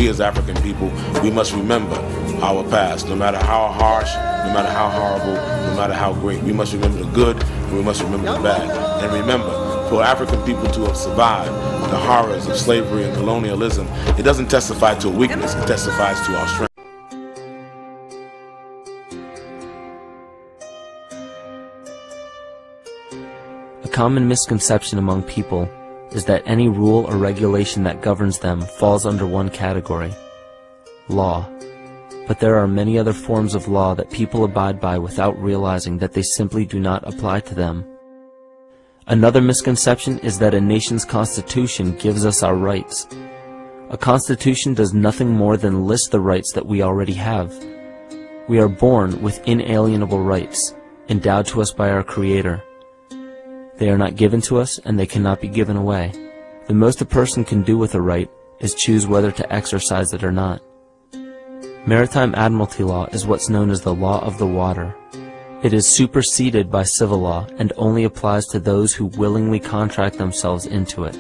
as African people, we must remember our past, no matter how harsh, no matter how horrible, no matter how great. We must remember the good, and we must remember the bad. And remember, for African people to have survived the horrors of slavery and colonialism, it doesn't testify to a weakness, it testifies to our strength. A common misconception among people is that any rule or regulation that governs them falls under one category: law. But there are many other forms of law that people abide by without realizing that they simply do not apply to them. Another misconception is that a nation's constitution gives us our rights. A constitution does nothing more than list the rights that we already have. We are born with inalienable rights, endowed to us by our Creator. They are not given to us, and they cannot be given away. The most a person can do with a right is choose whether to exercise it or not. Maritime admiralty law is what's known as the law of the water. It is superseded by civil law and only applies to those who willingly contract themselves into it.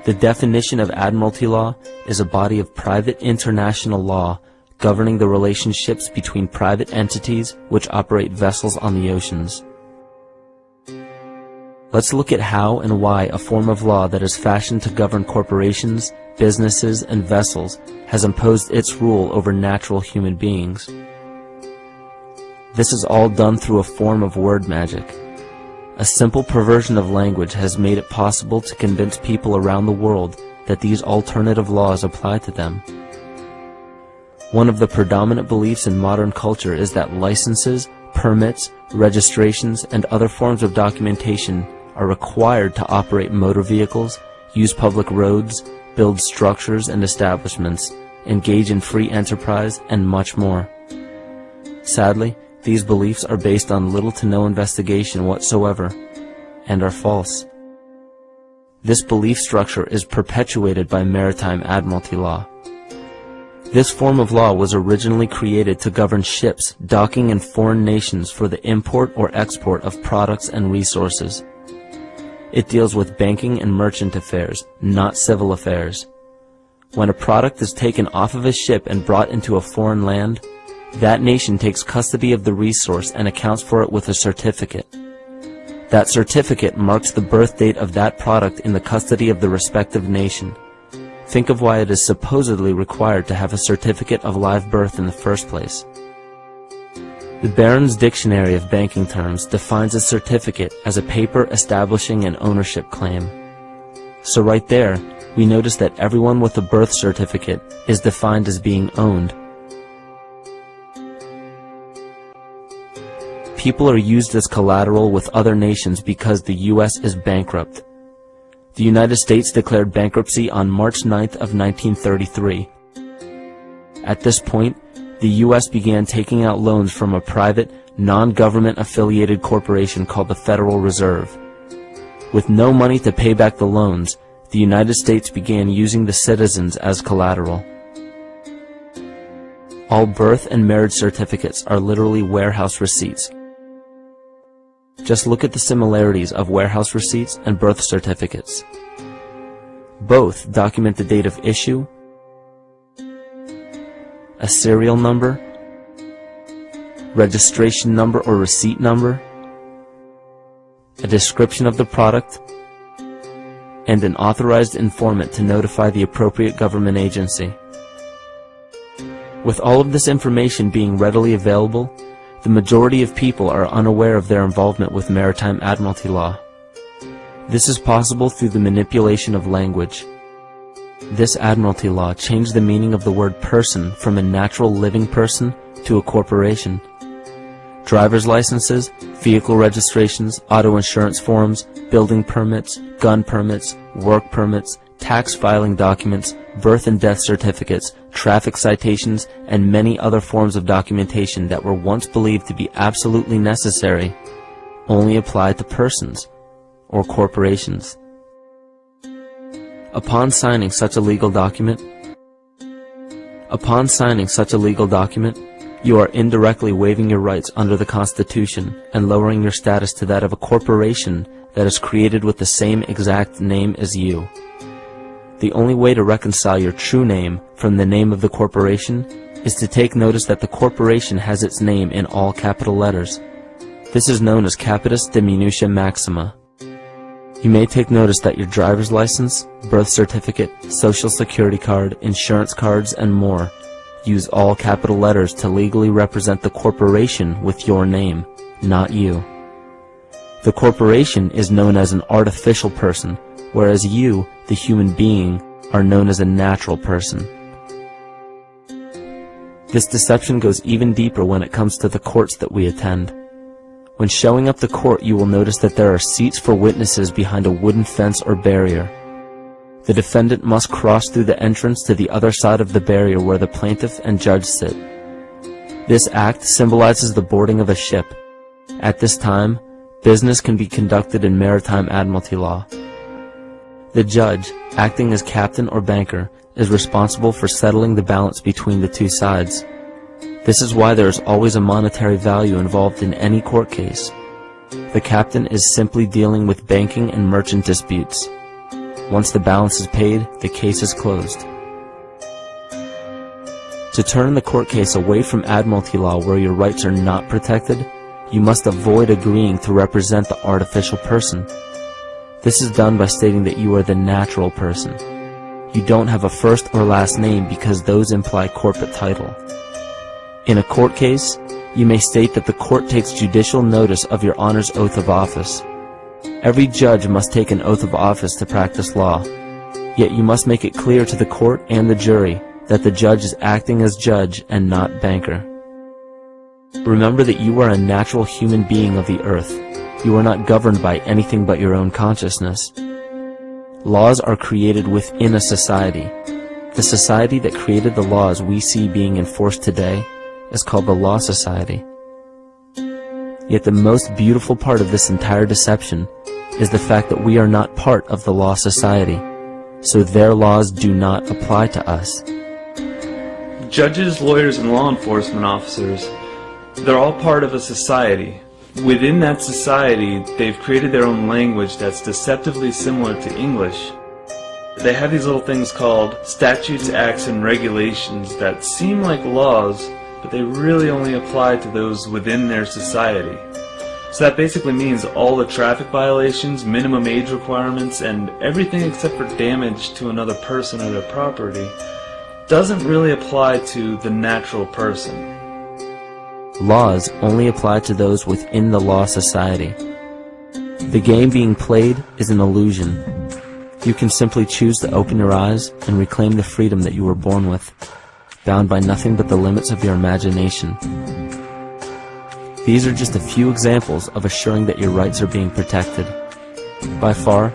The definition of admiralty law is a body of private international law governing the relationships between private entities which operate vessels on the oceans. Let's look at how and why a form of law that is fashioned to govern corporations, businesses, and vessels has imposed its rule over natural human beings. This is all done through a form of word magic. A simple perversion of language has made it possible to convince people around the world that these alternative laws apply to them. One of the predominant beliefs in modern culture is that licenses, permits, registrations, and other forms of documentation are required to operate motor vehicles, use public roads, build structures and establishments, engage in free enterprise, and much more. Sadly, these beliefs are based on little to no investigation whatsoever, and are false. This belief structure is perpetuated by maritime admiralty law. This form of law was originally created to govern ships docking in foreign nations for the import or export of products and resources. It deals with banking and merchant affairs, not civil affairs. When a product is taken off of a ship and brought into a foreign land, that nation takes custody of the resource and accounts for it with a certificate. That certificate marks the birth date of that product in the custody of the respective nation. Think of why it is supposedly required to have a certificate of live birth in the first place. The Barron's Dictionary of Banking Terms defines a certificate as a paper establishing an ownership claim. So right there, we notice that everyone with a birth certificate is defined as being owned. People are used as collateral with other nations because the U.S. is bankrupt. The United States declared bankruptcy on March 9th of 1933. At this point, the U.S. began taking out loans from a private, non-government affiliated corporation called the Federal Reserve. With no money to pay back the loans, the United States began using the citizens as collateral. All birth and marriage certificates are literally warehouse receipts. Just look at the similarities of warehouse receipts and birth certificates. Both document the date of issue, a serial number, registration number or receipt number, a description of the product, and an authorized informant to notify the appropriate government agency. With all of this information being readily available, the majority of people are unaware of their involvement with maritime admiralty law. This is possible through the manipulation of language. This admiralty law changed the meaning of the word person from a natural living person to a corporation. Driver's licenses, vehicle registrations, auto insurance forms, building permits, gun permits, work permits, tax filing documents, birth and death certificates, traffic citations, and many other forms of documentation that were once believed to be absolutely necessary only apply to persons or corporations. Upon signing such a legal document, you are indirectly waiving your rights under the Constitution and lowering your status to that of a corporation that is created with the same exact name as you. The only way to reconcile your true name from the name of the corporation is to take notice that the corporation has its name in all capital letters. This is known as capitis diminutia maxima. You may take notice that your driver's license, birth certificate, social security card, insurance cards, and more use all capital letters to legally represent the corporation with your name, not you. The corporation is known as an artificial person, whereas you, the human being, are known as a natural person. This deception goes even deeper when it comes to the courts that we attend. When showing up to court, you will notice that there are seats for witnesses behind a wooden fence or barrier. The defendant must cross through the entrance to the other side of the barrier where the plaintiff and judge sit. This act symbolizes the boarding of a ship. At this time, business can be conducted in maritime admiralty law. The judge, acting as captain or banker, is responsible for settling the balance between the two sides. This is why there is always a monetary value involved in any court case. The captain is simply dealing with banking and merchant disputes. Once the balance is paid, the case is closed. To turn the court case away from admiralty law where your rights are not protected, you must avoid agreeing to represent the artificial person. This is done by stating that you are the natural person. You don't have a first or last name because those imply corporate title. In a court case, you may state that the court takes judicial notice of your honor's oath of office. Every judge must take an oath of office to practice law, yet you must make it clear to the court and the jury that the judge is acting as judge and not banker. Remember that you are a natural human being of the earth. You are not governed by anything but your own consciousness. Laws are created within a society. The society that created the laws we see being enforced today is called the Law Society. Yet the most beautiful part of this entire deception is the fact that we are not part of the Law Society, so their laws do not apply to us. Judges, lawyers, and law enforcement officers, they're all part of a society. Within that society, they've created their own language that's deceptively similar to English. They have these little things called statutes, acts, and regulations that seem like laws, but they really only apply to those within their society. So that basically means all the traffic violations, minimum age requirements, and everything except for damage to another person or their property doesn't really apply to the natural person. Laws only apply to those within the Law Society. The game being played is an illusion. You can simply choose to open your eyes and reclaim the freedom that you were born with, bound by nothing but the limits of your imagination. These are just a few examples of assuring that your rights are being protected. By far,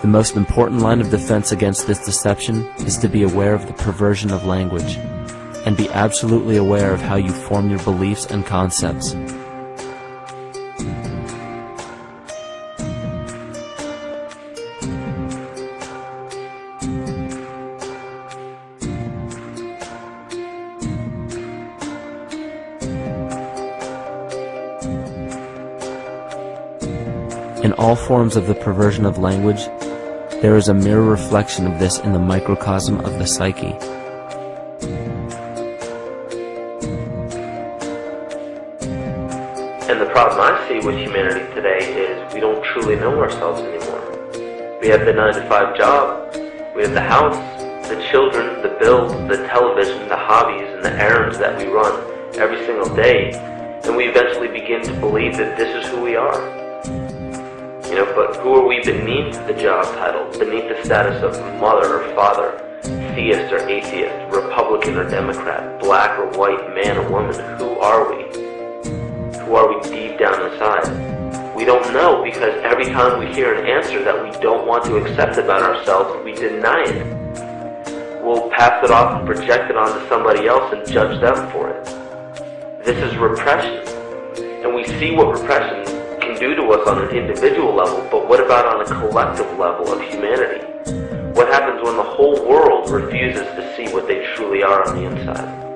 the most important line of defense against this deception is to be aware of the perversion of language, and be absolutely aware of how you form your beliefs and concepts. In all forms of the perversion of language, there is a mirror reflection of this in the microcosm of the psyche. And the problem I see with humanity today is we don't truly know ourselves anymore. We have the 9-to-5 job, we have the house, the children, the bills, the television, the hobbies, and the errands that we run every single day, and we eventually begin to believe that this is who we are. But who are we beneath the job title, beneath the status of mother or father, theist or atheist, Republican or Democrat, black or white, man or woman? Who are we? Who are we deep down inside? We don't know, because every time we hear an answer that we don't want to accept about ourselves, we deny it. We'll pass it off and project it onto somebody else and judge them for it. This is repression. And we see what repression can do to us on an individual level, but what about on a collective level of humanity? What happens when the whole world refuses to see what they truly are on the inside?